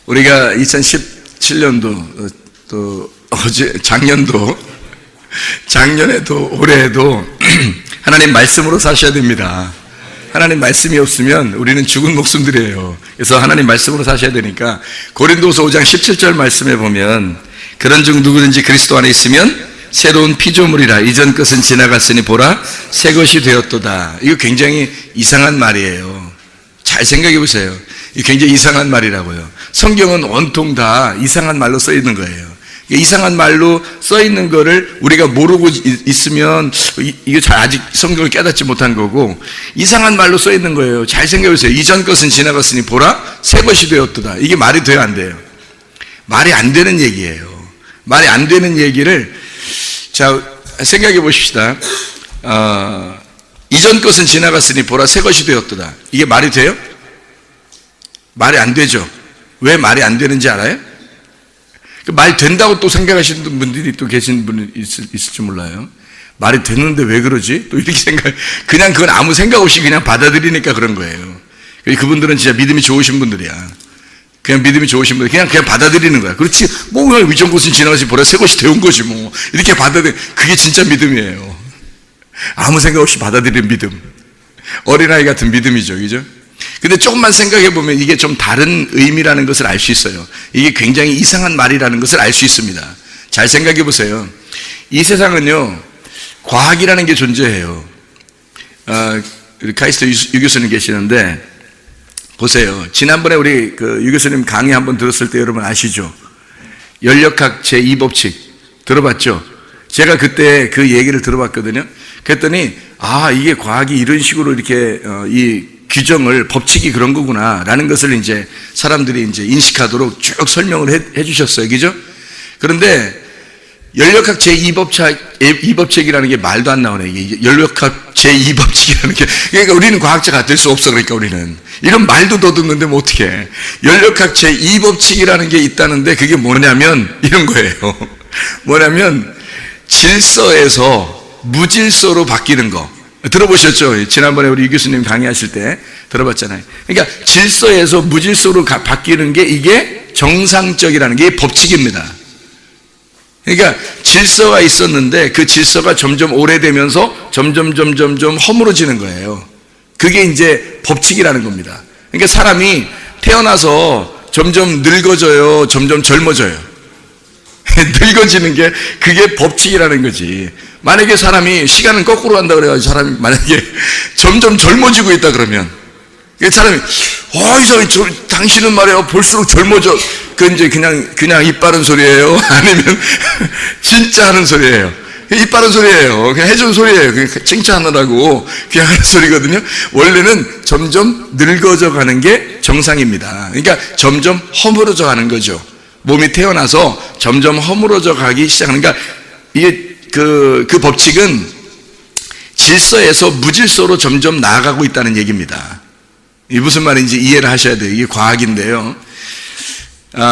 우리가 2017년도 또 작년에도 올해에도 하나님 말씀으로 사셔야 됩니다. 하나님 말씀이 없으면 우리는 죽은 목숨들이에요. 그래서 하나님 말씀으로 사셔야 되니까 고린도서 5장 17절 말씀에 보면 그런즉 누구든지 그리스도 안에 있으면 새로운 피조물이라 이전 것은 지나갔으니 보라 새 것이 되었도다. 이거 굉장히 이상한 말이에요. 잘 생각해 보세요. 이거 굉장히 이상한 말이라고요. 성경은 온통 다 이상한 말로 써 있는 거예요. 이상한 말로 써 있는 거를 우리가 모르고 있으면 이거 아직 성경을 깨닫지 못한 거고, 이상한 말로 써 있는 거예요. 잘 생각해 보세요. 이전 것은 지나갔으니 보라 새 것이 되었도다. 이게 말이 돼요, 안 돼요? 말이 안 되는 얘기예요. 말이 안 되는 얘기를 자 생각해 보십시다. 이전 것은 지나갔으니 보라 새 것이 되었도다. 이게 말이 돼요? 말이 안 되죠. 왜 말이 안 되는지 알아요? 말 된다고 또 생각하시는 분들이 또 계신 분이 있을지 몰라요. 말이 됐는데 왜 그러지? 또 이렇게 그냥 그건 아무 생각 없이 그냥 받아들이니까 그런 거예요. 그분들은 진짜 믿음이 좋으신 분들이야. 그냥 믿음이 좋으신 분들, 그냥 받아들이는 거야. 그렇지, 뭐, 이전 것은 지나가지 보라 새 것이 되온 거지, 뭐. 이렇게 그게 진짜 믿음이에요. 아무 생각 없이 받아들이는 믿음. 어린아이 같은 믿음이죠, 그죠? 근데 조금만 생각해 보면 이게 좀 다른 의미라는 것을 알 수 있어요. 이게 굉장히 이상한 말이라는 것을 알 수 있습니다. 잘 생각해 보세요. 이 세상은요, 과학이라는 게 존재해요. 카이스트 유 교수님 계시는데, 보세요. 지난번에 우리 유 교수님 강의 한번 들었을 때 여러분 아시죠? 연력학 제2법칙 들어봤죠? 제가 그때 그 얘기를 들어봤거든요. 그랬더니, 이게 과학이 이런 식으로 이렇게, 이 규정을, 법칙이 그런 거구나, 라는 것을 이제 사람들이 이제 인식하도록 쭉 설명을 해 주셨어요. 그죠? 그런데, 연력학 제2법칙이라는 게 말도 안 나오네. 이게 연력학 제2법칙이라는 게. 그러니까 우리는 과학자가 될 수 없어. 그러니까 우리는. 이런 말도 더듬는데 뭐 어떡해. 연력학 제2법칙이라는 게 있다는데 그게 뭐냐면 이런 거예요. 뭐냐면 질서에서 무질서로 바뀌는 거. 들어보셨죠? 지난번에 우리 유 교수님 강의하실 때 들어봤잖아요. 그러니까 질서에서 무질서로 바뀌는 게 이게 정상적이라는 게 법칙입니다. 그러니까 질서가 있었는데 그 질서가 점점 오래되면서 점점 허물어지는 거예요. 그게 이제 법칙이라는 겁니다. 그러니까 사람이 태어나서 점점 늙어져요, 점점 젊어져요. 늙어지는 게 그게 법칙이라는 거지. 만약에 사람이 시간은 거꾸로 간다 그래가지고 사람이 만약에 점점 젊어지고 있다 그러면 사람이 이 사람이 당신은 말이야 볼수록 젊어져. 그건 이제 그냥 입 바른 소리예요? 아니면 진짜 하는 소리예요? 입 바른 소리예요. 그냥 해준 소리예요. 그냥 칭찬하느라고 그냥 하는 소리거든요. 원래는 점점 늙어져 가는 게 정상입니다. 그러니까 점점 허물어져 가는 거죠. 몸이 태어나서 점점 허물어져 가기 시작하는, 그러니까 이게 그 법칙은 질서에서 무질서로 점점 나아가고 있다는 얘기입니다. 이게 무슨 말인지 이해를 하셔야 돼요. 이게 과학인데요.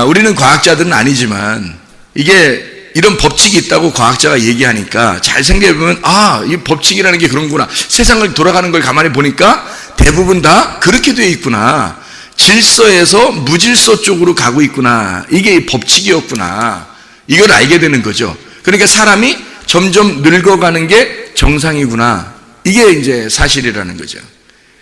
우리는 과학자들은 아니지만 이게 이런 법칙이 있다고 과학자가 얘기하니까 잘 생각해보면 이 법칙이라는 게 그런구나. 세상을 돌아가는 걸 가만히 보니까 대부분 다 그렇게 되어 있구나. 질서에서 무질서 쪽으로 가고 있구나. 이게 법칙이었구나. 이걸 알게 되는 거죠. 그러니까 사람이 점점 늙어가는 게 정상이구나. 이게 이제 사실이라는 거죠.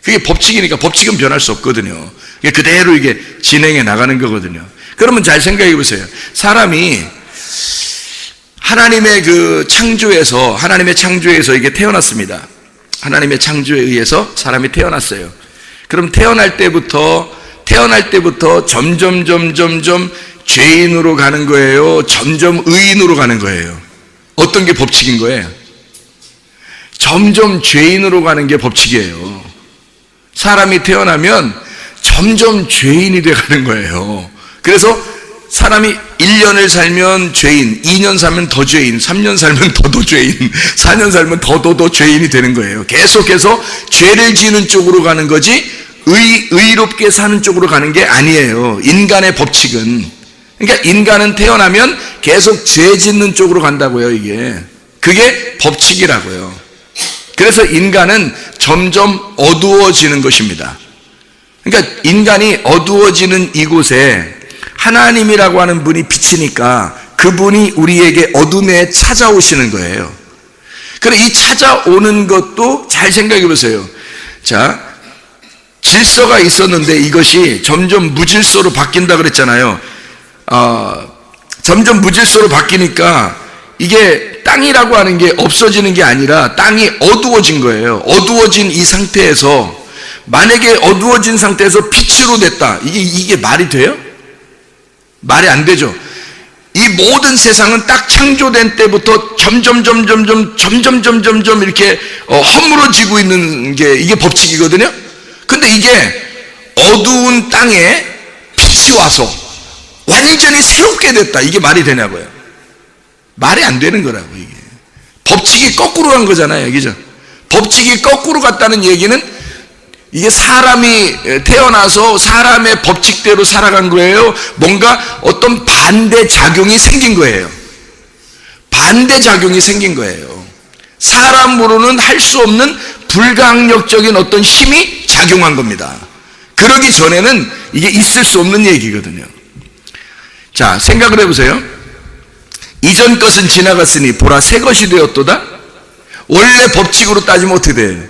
그게 법칙이니까 법칙은 변할 수 없거든요. 그대로 이게 진행해 나가는 거거든요. 그러면 잘 생각해 보세요. 사람이 하나님의 하나님의 창조에서 이게 태어났습니다. 하나님의 창조에 의해서 사람이 태어났어요. 그럼 태어날 때부터 점점 죄인으로 가는 거예요? 점점 의인으로 가는 거예요? 어떤 게 법칙인 거예요? 점점 죄인으로 가는 게 법칙이에요. 사람이 태어나면 점점 죄인이 돼가는 거예요. 그래서 사람이 1년을 살면 죄인, 2년 살면 더 죄인, 3년 살면 더 죄인, 4년 살면 더 죄인이 되는 거예요. 계속해서 죄를 지는 쪽으로 가는 거지 의롭게 사는 쪽으로 가는 게 아니에요. 인간의 법칙은. 그러니까 인간은 태어나면 계속 죄 짓는 쪽으로 간다고요. 그게 법칙이라고요. 그래서 인간은 점점 어두워지는 것입니다. 그러니까 인간이 어두워지는 이곳에 하나님이라고 하는 분이 빛이니까 그분이 우리에게 어둠에 찾아오시는 거예요. 그래, 이 찾아오는 것도 잘 생각해 보세요. 자, 질서가 있었는데 이것이 점점 무질서로 바뀐다 그랬잖아요. 점점 무질서로 바뀌니까 이게 땅이라고 하는 게 없어지는 게 아니라 땅이 어두워진 거예요. 어두워진 이 상태에서, 만약에 어두워진 상태에서 빛으로 됐다. 이게 말이 돼요? 말이 안 되죠. 이 모든 세상은 딱 창조된 때부터 점점 이렇게 허물어지고 있는 게 이게 법칙이거든요. 근데 이게 어두운 땅에 빛이 와서 완전히 새롭게 됐다. 이게 말이 되냐고요. 말이 안 되는 거라고. 이게 법칙이 거꾸로 간 거잖아요. 그죠? 법칙이 거꾸로 갔다는 얘기는 이게 사람이 태어나서 사람의 법칙대로 살아간 거예요? 뭔가 어떤 반대작용이 생긴 거예요. 반대작용이 생긴 거예요. 사람으로는 할 수 없는 불가항력적인 어떤 힘이 작용한 겁니다. 그러기 전에는 이게 있을 수 없는 얘기거든요. 자, 생각을 해보세요. 이전 것은 지나갔으니 보라 새 것이 되었도다. 원래 법칙으로 따지면 어떻게 돼?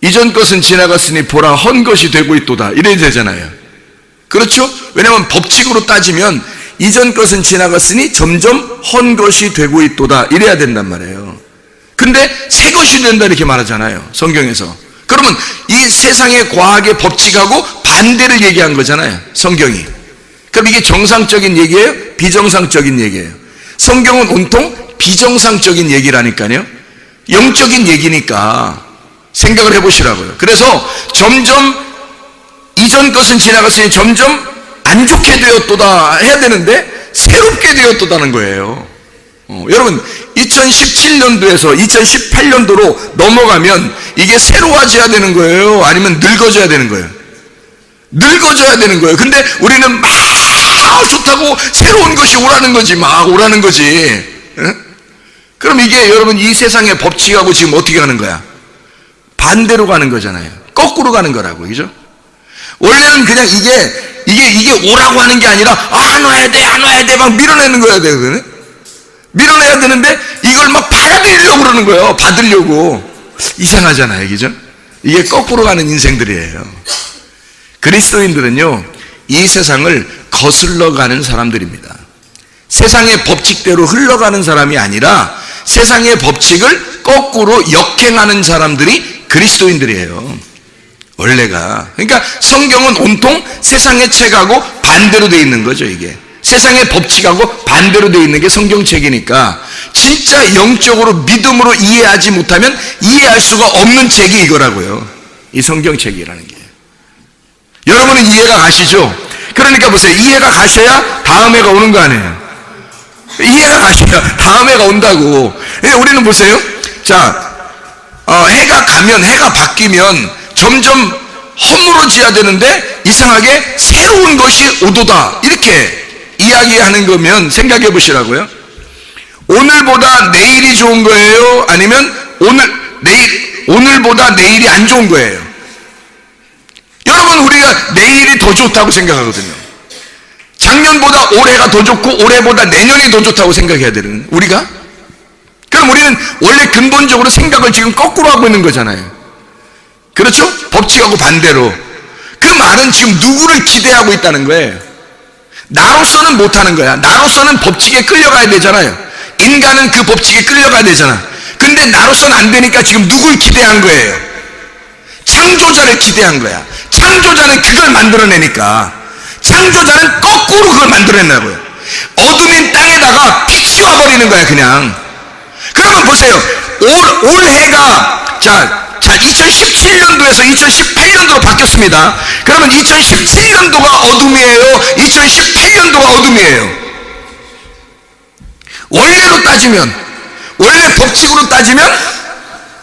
이전 것은 지나갔으니 보라 헌 것이 되고 있도다. 이래야 되잖아요. 그렇죠? 왜냐하면 법칙으로 따지면 이전 것은 지나갔으니 점점 헌 것이 되고 있도다. 이래야 된단 말이에요. 근데 새 것이 된다 이렇게 말하잖아요. 성경에서. 그러면 이 세상의 과학의 법칙하고 반대를 얘기한 거잖아요. 성경이. 그럼 이게 정상적인 얘기예요? 비정상적인 얘기예요? 성경은 온통 비정상적인 얘기라니까요. 영적인 얘기니까 생각을 해보시라고요. 그래서 점점 이전 것은 지나갔으니 점점 안 좋게 되었도다 해야 되는데 새롭게 되었도다는 거예요. 여러분 2017년도에서 2018년도로 넘어가면 이게 새로워져야 되는 거예요? 아니면 늙어져야 되는 거예요? 늙어져야 되는 거예요. 근데 우리는 막 좋다고 새로운 것이 오라는 거지, 막 오라는 거지. 에? 그럼 이게 여러분 이 세상의 법칙하고 지금 어떻게 가는 거야? 반대로 가는 거잖아요. 거꾸로 가는 거라고, 그죠? 원래는 그냥 이게 오라고 하는 게 아니라 안 와야 돼 막 밀어내는 거야 되거든요. 밀어내야 되는데 이걸 막 받아들이려고 그러는 거예요. 받으려고. 이상하잖아요, 그죠? 이게 거꾸로 가는 인생들이에요. 그리스도인들은요, 이 세상을 거슬러 가는 사람들입니다. 세상의 법칙대로 흘러가는 사람이 아니라 세상의 법칙을 거꾸로 역행하는 사람들이 그리스도인들이에요. 원래가. 그러니까 성경은 온통 세상의 책하고 반대로 되어 있는 거죠, 이게. 세상의 법칙하고 반대로 되어 있는 게 성경책이니까 진짜 영적으로 믿음으로 이해하지 못하면 이해할 수가 없는 책이 이거라고요. 이 성경책이라는 게. 여러분은 이해가 가시죠? 그러니까 보세요. 이해가 가셔야 다음 해가 오는 거 아니에요. 이해가 가셔야 다음 해가 온다고. 우리는 보세요. 자, 해가 가면, 해가 바뀌면 점점 허물어져야 되는데 이상하게 새로운 것이 오도다. 이렇게 이야기하는 거면 생각해 보시라고요. 오늘보다 내일이 좋은 거예요? 아니면 오늘보다 내일이 안 좋은 거예요? 여러분, 우리가 내일이 더 좋다고 생각하거든요. 작년보다 올해가 더 좋고 올해보다 내년이 더 좋다고 생각해야 되는 우리가? 그럼 우리는 원래 근본적으로 생각을 지금 거꾸로 하고 있는 거잖아요. 그렇죠? 법칙하고 반대로. 그 말은 지금 누구를 기대하고 있다는 거예요. 나로서는 못하는 거야. 나로서는 법칙에 끌려가야 되잖아요. 인간은 그 법칙에 끌려가야 되잖아. 근데 나로서는 안 되니까 지금 누굴 기대한 거예요? 창조자를 기대한 거야. 창조자는 그걸 만들어내니까 창조자는 거꾸로 그걸 만들어낸다고요. 어둠인 땅에다가 빛이 와버리는 거야, 그냥. 그러면 보세요. 올해가 자 2017년도에서 2018년도로 바뀌었습니다. 그러면 2017년도가 어둠이에요? 2018년도가 어둠이에요? 원래로 따지면, 원래 법칙으로 따지면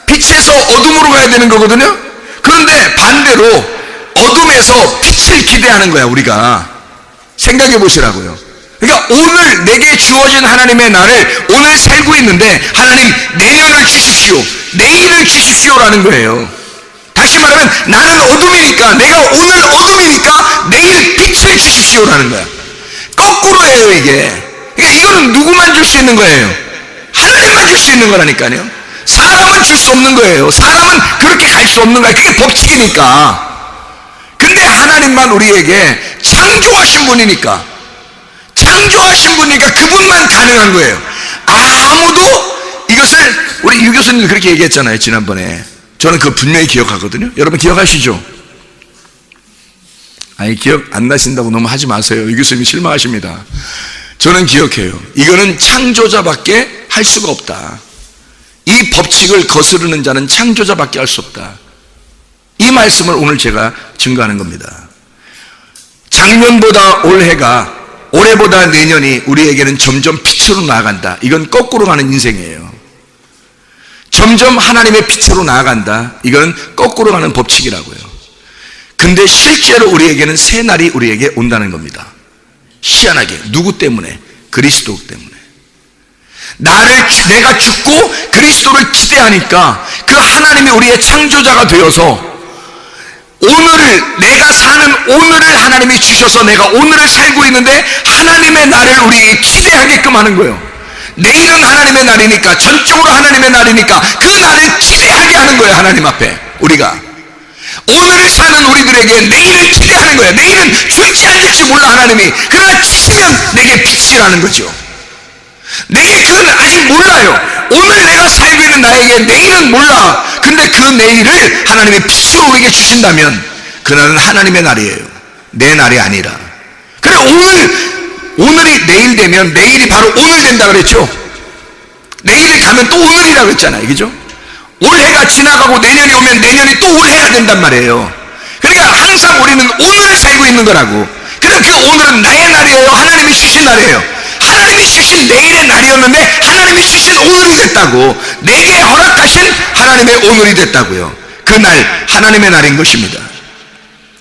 빛에서 어둠으로 가야 되는 거거든요. 그런데 반대로 어둠에서 빛을 기대하는 거야, 우리가. 생각해 보시라고요. 그러니까 오늘 내게 주어진 하나님의 날을 오늘 살고 있는데 하나님 내년을 주십시오, 내일을 주십시오라는 거예요. 다시 말하면 나는 어둠이니까, 내가 오늘 어둠이니까 내일 빛을 주십시오라는 거야. 거꾸로예요, 이게. 그러니까 이거는 누구만 줄 수 있는 거예요? 하나님만 줄 수 있는 거라니까요. 사람은 줄 수 없는 거예요. 사람은 그렇게 갈 수 없는 거예요. 그게 법칙이니까. 근데 하나님만 우리에게 창조하신 분이니까, 그분만 가능한 거예요. 아무도 이것을, 우리 유 교수님도 그렇게 얘기했잖아요, 지난번에. 저는 그거 분명히 기억하거든요. 여러분 기억하시죠? 아니, 기억 안 나신다고 너무 하지 마세요. 유 교수님이 실망하십니다. 저는 기억해요. 이거는 창조자밖에 할 수가 없다. 이 법칙을 거스르는 자는 창조자밖에 할 수 없다. 이 말씀을 오늘 제가 증거하는 겁니다. 작년보다 올해가, 올해보다 내년이 우리에게는 점점 빛으로 나아간다. 이건 거꾸로 가는 인생이에요. 점점 하나님의 빛으로 나아간다. 이건 거꾸로 가는 법칙이라고요. 근데 실제로 우리에게는 새 날이 우리에게 온다는 겁니다. 희한하게. 누구 때문에? 그리스도 때문에. 내가 죽고 그리스도를 기대하니까 그 하나님이 우리의 창조자가 되어서 오늘을, 내가 사는 오늘을 하나님이 주셔서 내가 오늘을 살고 있는데 하나님의 날을 우리에게 기대하게끔 하는 거예요. 내일은 하나님의 날이니까, 전적으로 하나님의 날이니까 그 날을 기대하게 하는 거예요. 하나님 앞에 우리가 오늘을 사는 우리들에게 내일을 기대하는 거예요. 내일은 줄지 안 될지 몰라 하나님이. 그러나 주시면 내게 빛이라는 거죠. 내게 그건 아직 몰라요. 오늘 내가 살고 있는 나에게 내일은 몰라. 근데 그 내일을 하나님의 빛으로 우리에게 주신다면 그날은 하나님의 날이에요. 내 날이 아니라. 그래, 오늘이 내일 되면 내일이 바로 오늘 된다 그랬죠. 내일을 가면 또 오늘이라고 그랬잖아요. 그죠? 올해가 지나가고 내년이 오면 내년이 또 올해가 된단 말이에요. 그러니까 항상 우리는 오늘을 살고 있는 거라고. 그래, 그 오늘은 나의 날이에요. 하나님이 주신 날이에요. 하나님이 주신 내일의 날이었는데 하나님이 주신 오늘이 됐다고. 내게 허락하신 하나님의 오늘이 됐다고요. 그날 하나님의 날인 것입니다.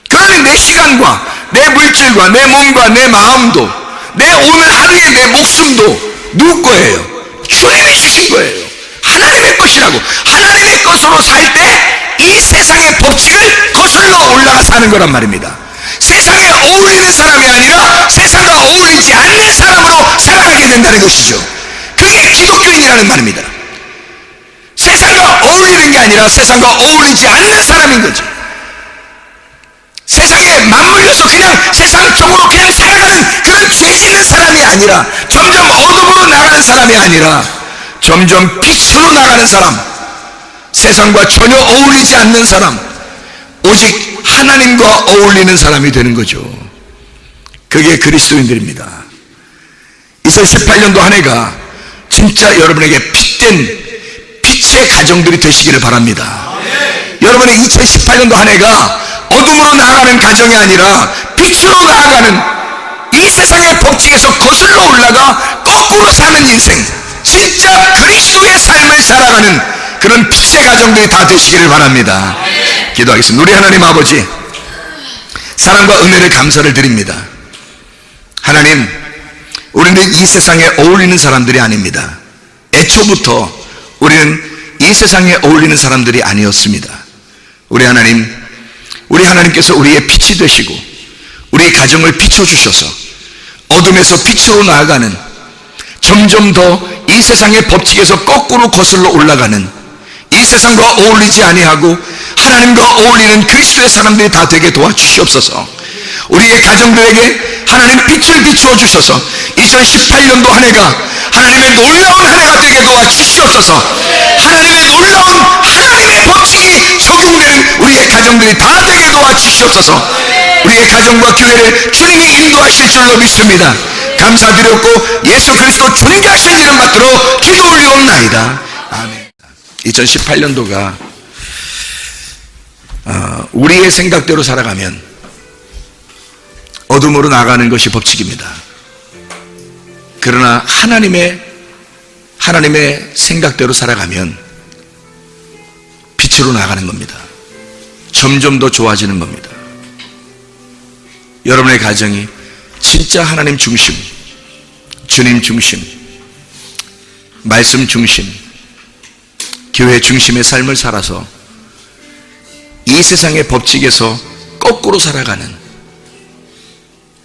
그러니 내 시간과 내 물질과 내 몸과 내 마음도, 내 오늘 하루의 내 목숨도 누구 거예요? 주님이 주신 거예요. 하나님의 것이라고. 하나님의 것으로 살 때 이 세상의 법칙을 거슬러 올라가 사는 거란 말입니다. 세상에 어울리는 사람이 아니라 세상과 어울리지 않는 사람으로 살아가게 된다는 것이죠. 그게 기독교인이라는 말입니다. 세상과 어울리는 게 아니라 세상과 어울리지 않는 사람인 거죠. 세상에 맞물려서 그냥 세상적으로 그냥 살아가는 그런 죄 짓는 사람이 아니라, 점점 어둠으로 나가는 사람이 아니라 점점 빛으로 나가는 사람, 세상과 전혀 어울리지 않는 사람, 오직 하나님과 어울리는 사람이 되는 거죠. 그게 그리스도인들입니다. 2018년도 한 해가 진짜 여러분에게 빛된 빛의 가정들이 되시기를 바랍니다. 여러분의 2018년도 한 해가 어둠으로 나아가는 가정이 아니라 빛으로 나아가는, 이 세상의 법칙에서 거슬러 올라가 거꾸로 사는 인생, 진짜 그리스도의 삶을 살아가는 그런 빛의 가정들이 다 되시기를 바랍니다. 기도하겠습니다. 우리 하나님 아버지, 사랑과 은혜를 감사를 드립니다. 하나님, 우리는 이 세상에 어울리는 사람들이 아닙니다. 애초부터 우리는 이 세상에 어울리는 사람들이 아니었습니다. 우리 하나님께서 우리의 빛이 되시고 우리 가정을 비춰주셔서 어둠에서 빛으로 나아가는, 점점 더 이 세상의 법칙에서 거꾸로 거슬러 올라가는, 이 세상과 어울리지 아니하고 하나님과 어울리는 그리스도의 사람들이 다 되게 도와주시옵소서. 우리의 가정들에게 하나님 빛을 비추어 주셔서 2018년도 한 해가 하나님의 놀라운 한 해가 되게 도와주시옵소서. 하나님의 놀라운 하나님의 법칙이 적용되는 우리의 가정들이 다 되게 도와주시옵소서. 우리의 가정과 교회를 주님이 인도하실 줄로 믿습니다. 감사드렸고 예수 그리스도 존귀하신 이름 받들어 기도 올리옵나이다. 아멘. 2018년도가 우리의 생각대로 살아가면 어둠으로 나가는 것이 법칙입니다. 그러나 하나님의 생각대로 살아가면 빛으로 나가는 겁니다. 점점 더 좋아지는 겁니다. 여러분의 가정이 진짜 하나님 중심, 주님 중심, 말씀 중심, 교회 중심의 삶을 살아서 이 세상의 법칙에서 거꾸로 살아가는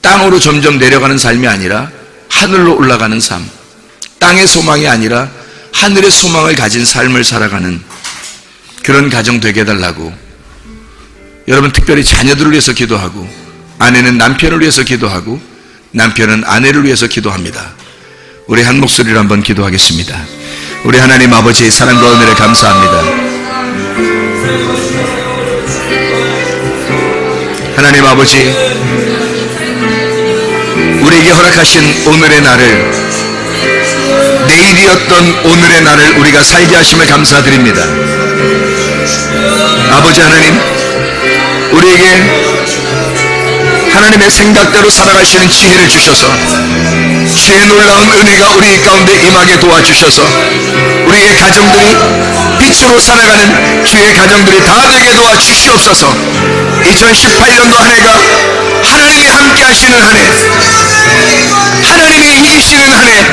땅으로 점점 내려가는 삶이 아니라 하늘로 올라가는 삶, 땅의 소망이 아니라 하늘의 소망을 가진 삶을 살아가는 그런 가정 되게 해달라고, 여러분 특별히 자녀들을 위해서 기도하고, 아내는 남편을 위해서 기도하고, 남편은 아내를 위해서 기도합니다. 우리 한 목소리로 한번 기도하겠습니다. 우리 하나님 아버지의 사랑과 은혜를 감사합니다. 하나님 아버지, 우리에게 허락하신 오늘의 날을, 내일이었던 오늘의 날을 우리가 살게 하심을 감사드립니다. 아버지 하나님, 우리에게 하나님의 생각대로 살아가시는 지혜를 주셔서, 주의 놀라운 은혜가 우리 가운데 임하게 도와주셔서, 우리의 가정들이 빛으로 살아가는 주의 가정들이 다 되게 도와주시옵소서. 2018년도 한 해가 하나님이 함께 하시는 한 해, 하나님이 이기시는 한 해,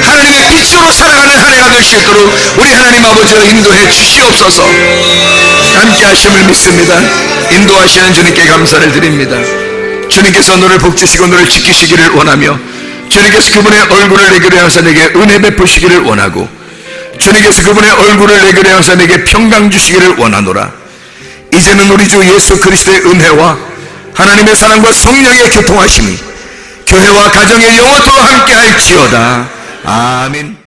하나님의 빛으로 살아가는 한 해가 될 수 있도록 우리 하나님 아버지와 인도해 주시옵소서. 함께 하심을 믿습니다. 인도하시는 주님께 감사를 드립니다. 주님께서 너를 복주시고 너를 지키시기를 원하며, 주님께서 그분의 얼굴을 내게 하사 내게 은혜 베푸시기를 원하고, 주님께서 그분의 얼굴을 내게 하사 내게 평강 주시기를 원하노라. 이제는 우리 주 예수 그리스도의 은혜와 하나님의 사랑과 성령의 교통하심이 교회와 가정의 영원토록 함께 할지어다. 아멘.